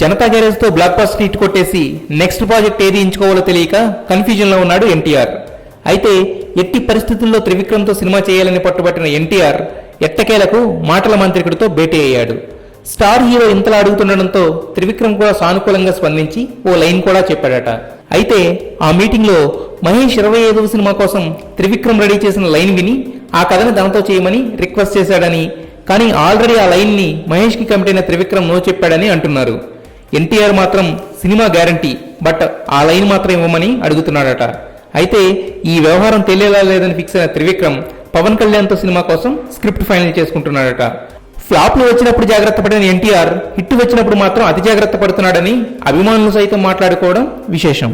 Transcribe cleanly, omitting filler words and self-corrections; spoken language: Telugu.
జనతా గ్యారేజ్ తో బ్లాక్ బస్టర్ హిట్ కొట్టేసి నెక్స్ట్ ప్రాజెక్ట్ ఏది ఎంచుకోవాలో తెలియక కన్ఫ్యూజన్ లో ఉన్నాడు ఎన్టీఆర్. అయితే ఎట్టి పరిస్థితుల్లో త్రివిక్రమ్ తో సినిమా చేయాలని పట్టుబట్టిన ఎన్టీఆర్ ఎట్టకేలకు మాటల మంత్రికుడితో భేటీ అయ్యాడు. స్టార్ హీరో ఇంతలా అడుగుతుండడంతో త్రివిక్రమ్ కూడా సానుకూలంగా స్పందించి ఓ లైన్ కూడా చెప్పాడట. అయితే ఆ మీటింగ్ లో మహేష్ 25వ సినిమా కోసం త్రివిక్రమ్ రెడీ చేసిన లైన్ విని ఆ కథను తనతో చేయమని రిక్వెస్ట్ చేశాడని, కానీ ఆల్రెడీ ఆ లైన్ ని మహేష్ కి కమిట్ అయిన త్రివిక్రమ్ నో చెప్పాడని అంటున్నారు. ఎన్టీఆర్ మాత్రం సినిమా గ్యారంటీ, బట్ ఆ లైన్ మాత్రం ఇవ్వమని అడుగుతున్నాడట. అయితే ఈ వ్యవహారం తెలియలా లేదని ఫిక్స్ అయిన త్రివిక్రమ్ పవన్ కళ్యాణ్ తో సినిమా కోసం స్క్రిప్ట్ ఫైనల్ చేసుకుంటున్నాడట. ఫ్లాప్లు వచ్చినప్పుడు జాగ్రత్త పడిన ఎన్టీఆర్ హిట్ వచ్చినప్పుడు మాత్రం అతి జాగ్రత్త పడుతున్నాడని అభిమానులు సైతం మాట్లాడుకోవడం విశేషం.